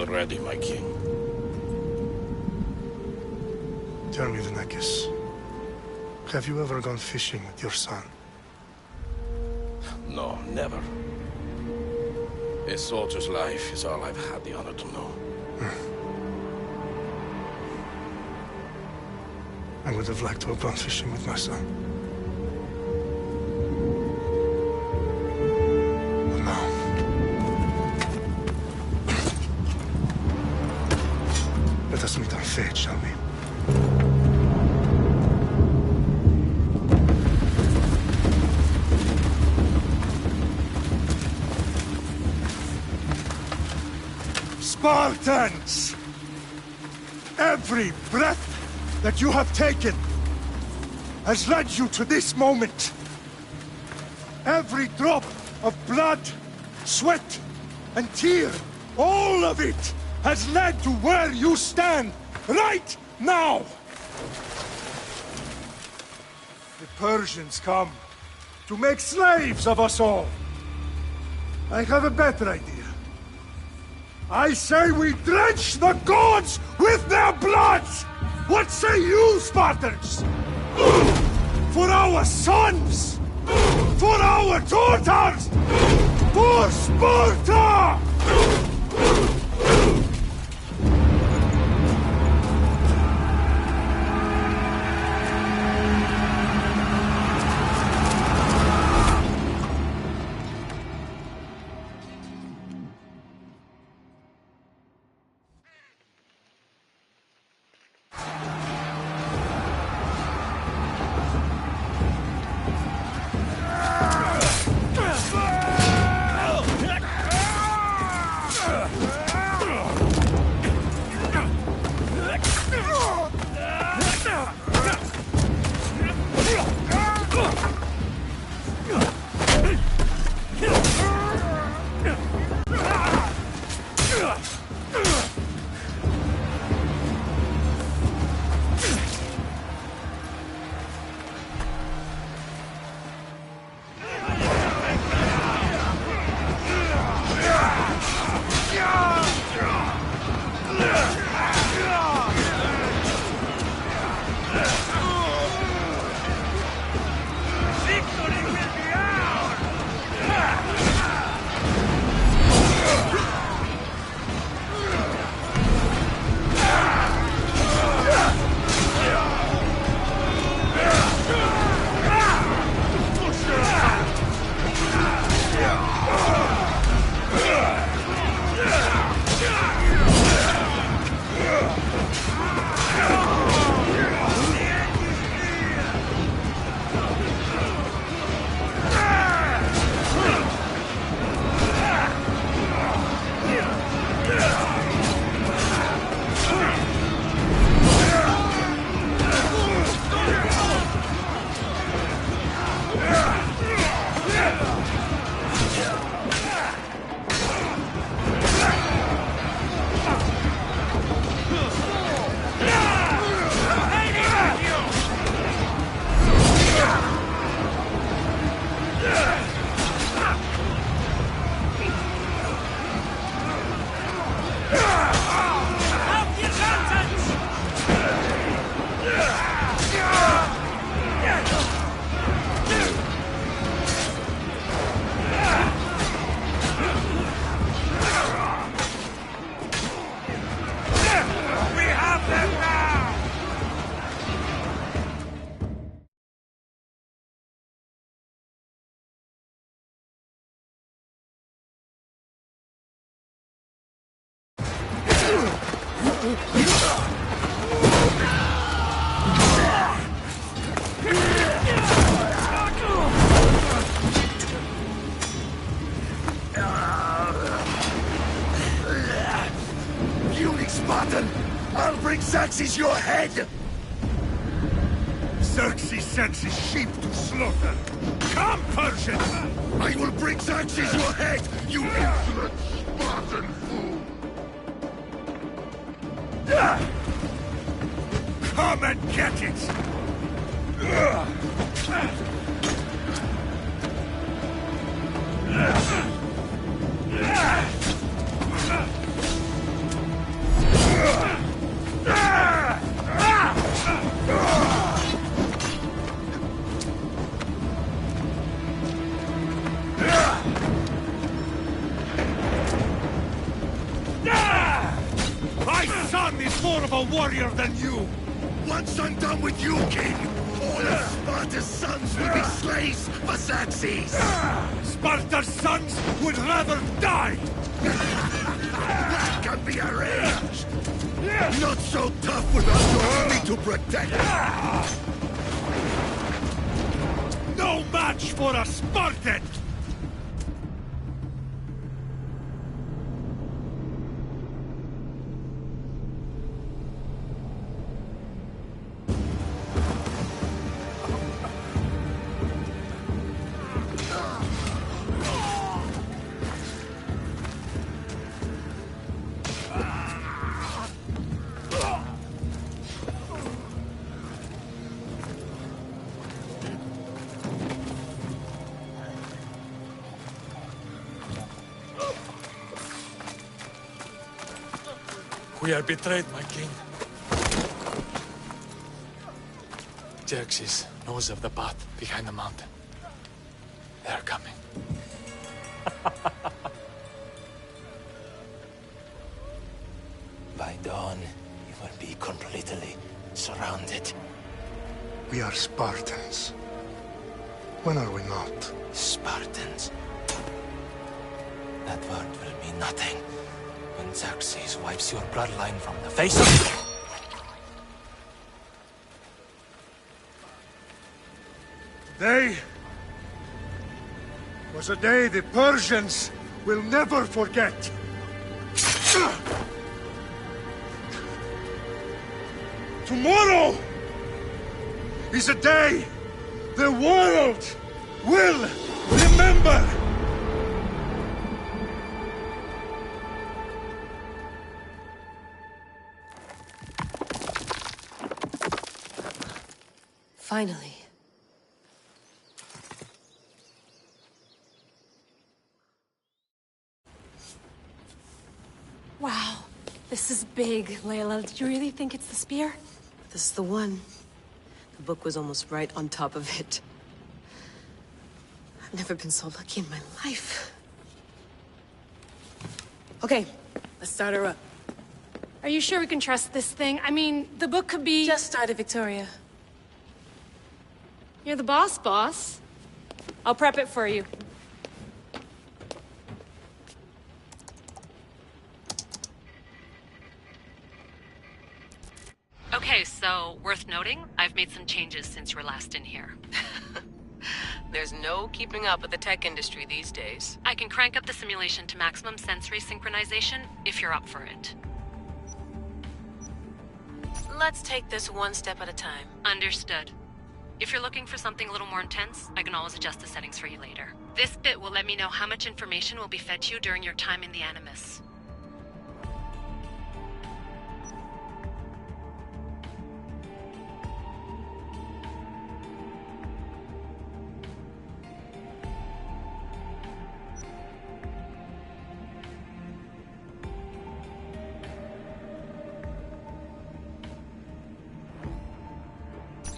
ready, my king. Tell me, Venekis, have you ever gone fishing with your son? No, never. A soldier's life is all I've had the honor to know. I would have liked to have gone fishing with my son. But now... let us meet our fate, shall we? Spartans! Every breath that you have taken has led you to this moment. Every drop of blood, sweat, and tear, all of it has led to where you stand right now. The Persians come to make slaves of us all. I have a better idea. I say we drench the gods with their blood! What say you, Spartans? For our sons! For our daughters! For Sparta! Xerxes your head! Xerxes sends his sheep to slaughter. Come, Persians! I will bring Xerxes your head, you insolent Spartan fool! Come and get it! a warrior than you! Once I'm done with you, King, all of Sparta's sons will be slaves for Xerxes! Sparta's sons would rather die! That can be arranged! Not so tough without your army to protect! No match for a Spartan! We are betrayed, my king. Xerxes knows of the path behind the mountain. They are coming. By dawn, you will be completely surrounded. We are Spartans. When are we not? Spartans. That word will mean nothing when Xerxes wipes your bloodline from the face of... Day was a day the Persians will never forget. Tomorrow is a day the world will remember. Finally. Wow, this is big, Layla. Did you really think it's the spear? This is the one. The book was almost right on top of it. I've never been so lucky in my life. Okay, let's start her up. Are you sure we can trust this thing? I mean, the book could be... Just started, Victoria. You're the boss. I'll prep it for you. Okay, so, worth noting, I've made some changes since you were last in here. There's no keeping up with the tech industry these days. I can crank up the simulation to maximum sensory synchronization, if you're up for it. Let's take this one step at a time. Understood. If you're looking for something a little more intense, I can always adjust the settings for you later. This bit will let me know how much information will be fed to you during your time in the Animus.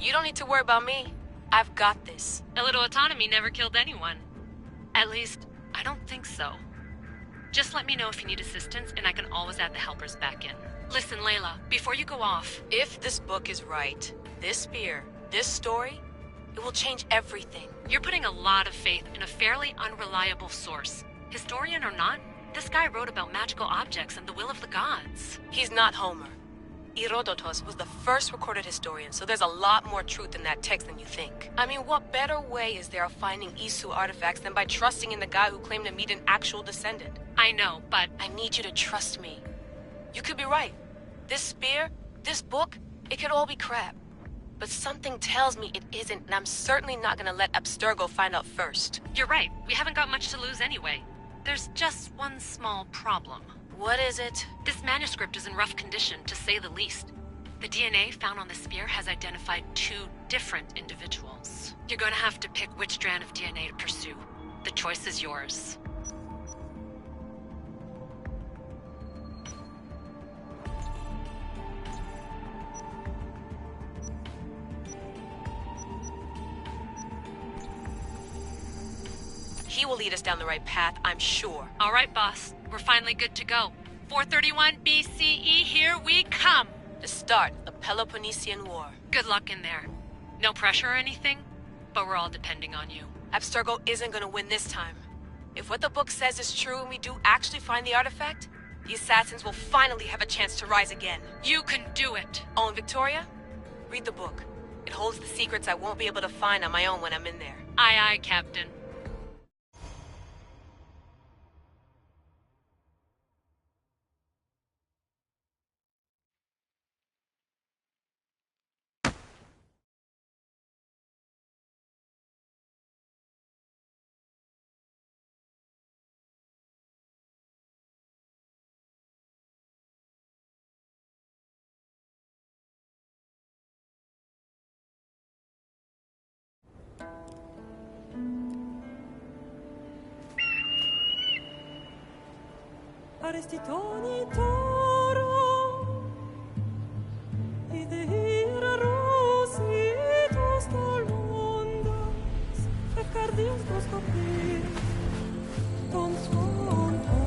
You don't need to worry about me. I've got this. A little autonomy never killed anyone. At least, I don't think so. Just let me know if you need assistance, and I can always add the helpers back in. Listen, Layla, before you go off... If this book is right, this spear, this story, it will change everything. You're putting a lot of faith in a fairly unreliable source. Historian or not, this guy wrote about magical objects and the will of the gods. He's not Homer. Herodotus was the first recorded historian, so there's a lot more truth in that text than you think. I mean, what better way is there of finding Isu artifacts than by trusting in the guy who claimed to meet an actual descendant? I know, but... I need you to trust me. You could be right. This spear, this book, it could all be crap. But something tells me it isn't, and I'm certainly not gonna let Abstergo find out first. You're right. We haven't got much to lose anyway. There's just one small problem. What is it? This manuscript is in rough condition, to say the least. The DNA found on the spear has identified 2 different individuals. You're gonna have to pick which strand of DNA to pursue. The choice is yours. He will lead us down the right path, I'm sure. All right, boss. We're finally good to go. 431 BCE, here we come! The start of the Peloponnesian War. Good luck in there. No pressure or anything, but we're all depending on you. Abstergo isn't gonna win this time. If what the book says is true and we do actually find the artifact, the assassins will finally have a chance to rise again. You can do it! Oh, and Victoria? Read the book. It holds the secrets I won't be able to find on my own when I'm in there. Aye, aye, Captain. Arestitoni toro, idehira rositos tolmondas, fefcardios proskopir, ton son otmo.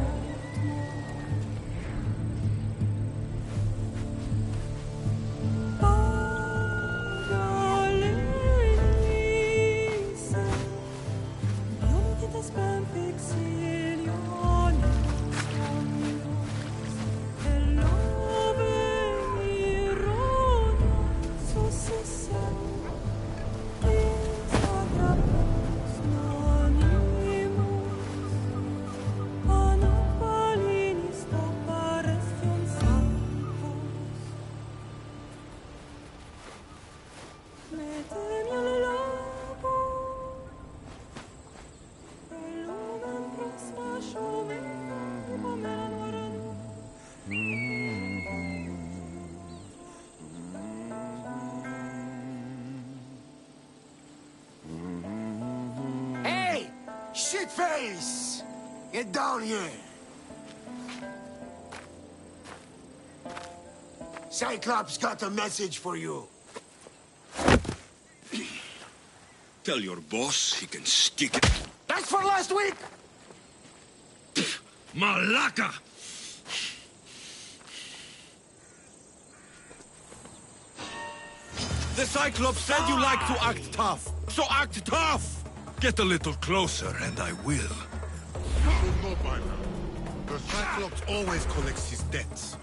Pagalenice, iomitites ben fixilionis, Hey! Shitface! Get down here! Cyclops got a message for you. Tell your boss he can stick it. That's for last week! Malaka! The Cyclops said you like to act tough, so act tough! Get a little closer and I will. You should know by now. The Cyclops always collects his debts.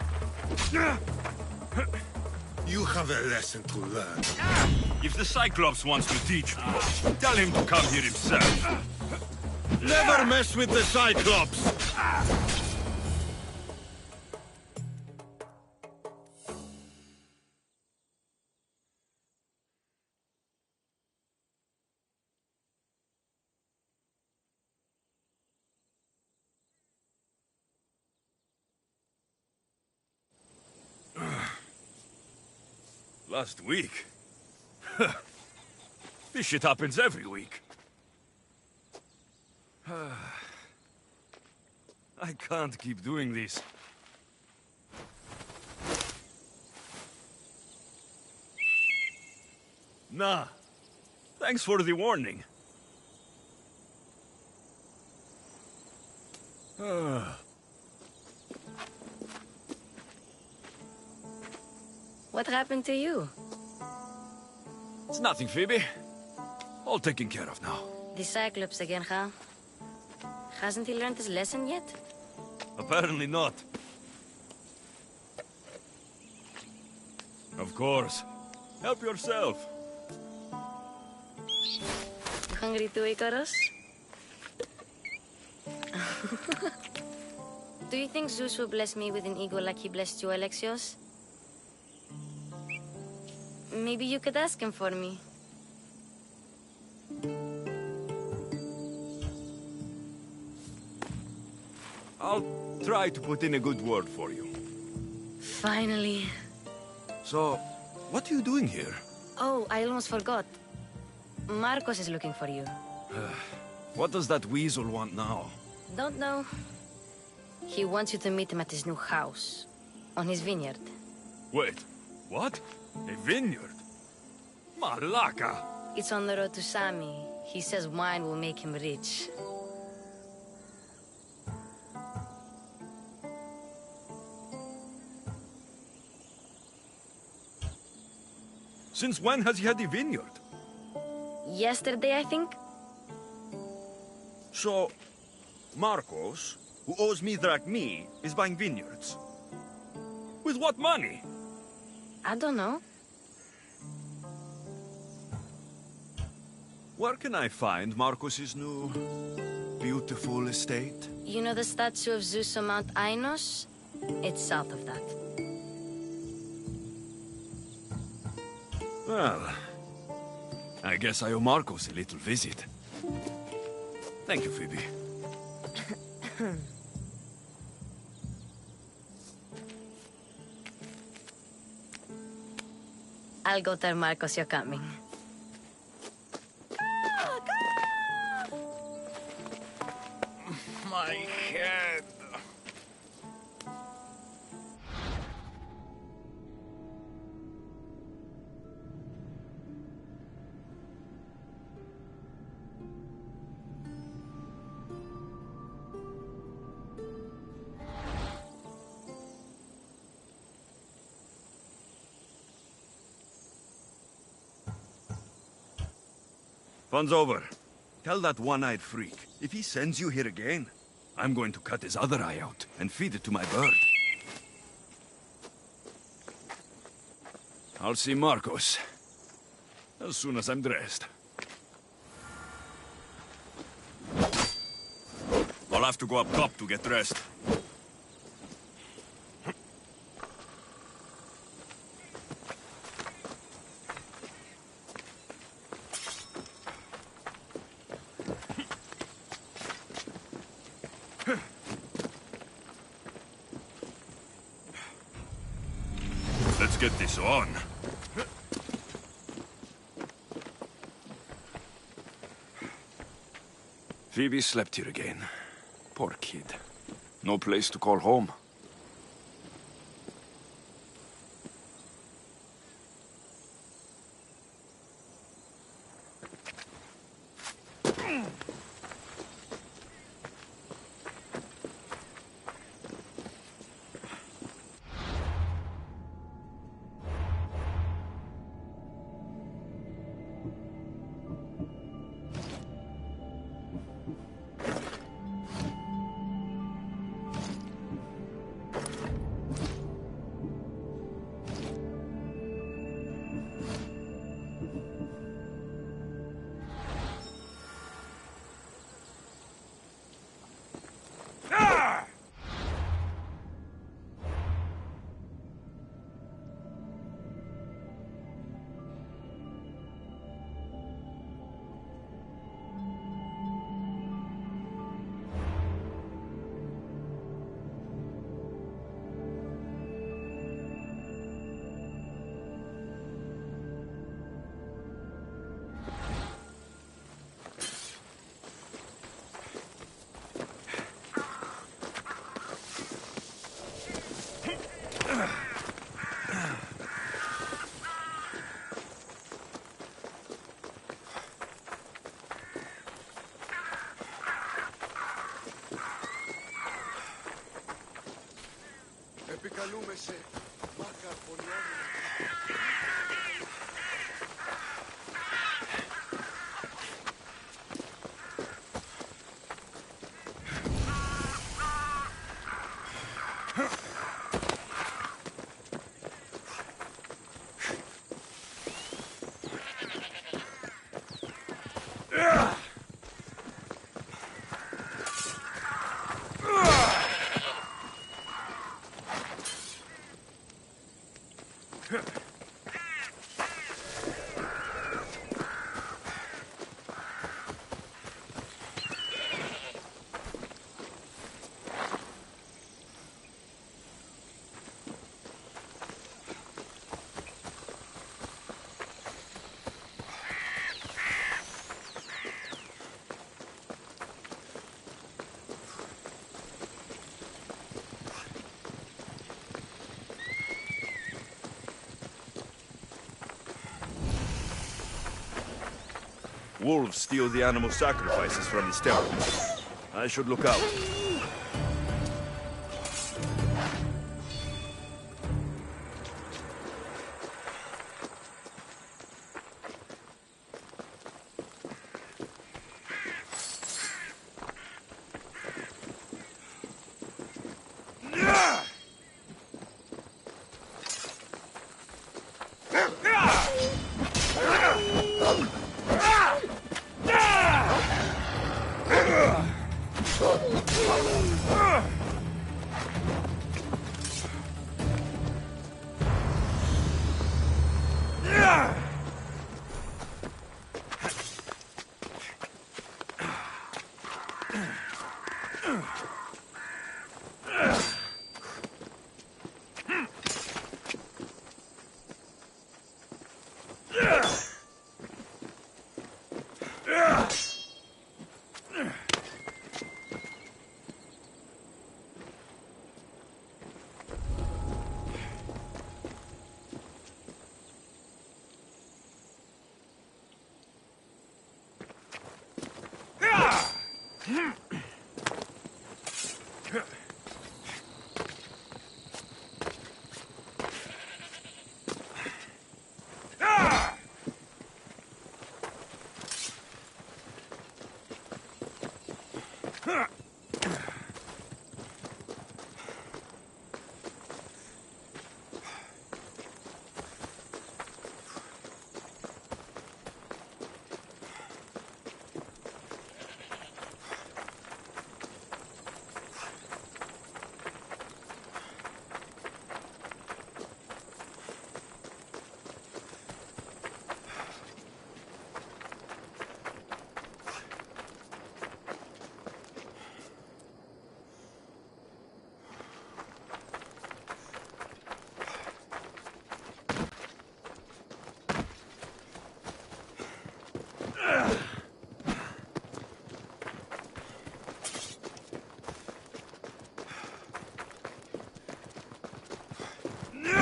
You have a lesson to learn. If the Cyclops wants to teach me, tell him to come here himself. Never mess with the Cyclops! Last week? This shit happens every week. I can't keep doing this. Nah. Thanks for the warning. What happened to you? It's nothing, Phoebe. All taken care of now. The Cyclops again, huh? Hasn't he learned his lesson yet? Apparently not. Of course. Help yourself. Hungry too, Icarus? Do you think Zeus will bless me with an ego like he blessed you, Alexios? Maybe you could ask him for me. I'll try to put in a good word for you. Finally. So, what are you doing here? Oh, I almost forgot. Marcos is looking for you. What does that weasel want now? Don't know. He wants you to meet him at his new house. On his vineyard. Wait, what? A vineyard? Malaka! It's on the road to Sami. He says wine will make him rich. Since when has he had a vineyard? Yesterday, I think? So, Marcos, who owes me drachmi, is buying vineyards. With what money? I don't know. Where can I find Marcos's new, beautiful estate? You know the statue of Zeus on Mount Ainos? It's south of that. Well, I guess I owe Marcos a little visit. Thank you, Phoebe. I'll go tell Marcos you're coming. My head. Fun's over. Tell that one-eyed freak, if he sends you here again, I'm going to cut his other eye out and feed it to my bird. I'll see Marcos as soon as I'm dressed. I'll have to go up top to get dressed. Let's get this on. Phoebe slept here again. Poor kid. No place to call home. Επικαλούμεσαι, μάκα πολιόμενα. Wolves steal the animal sacrifices from his temple. I should look out.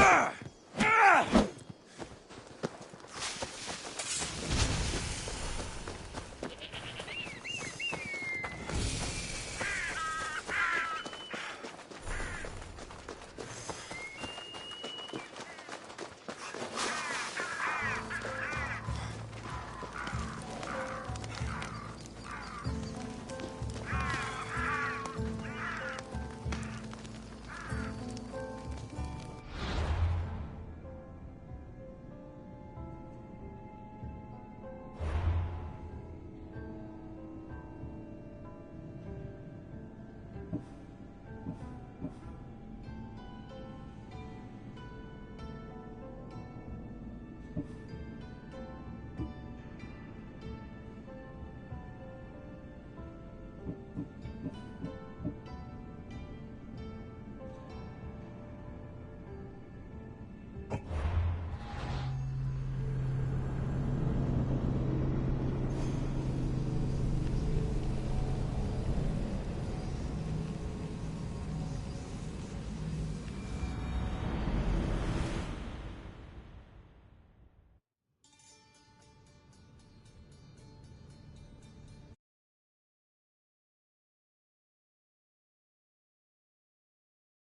Ah!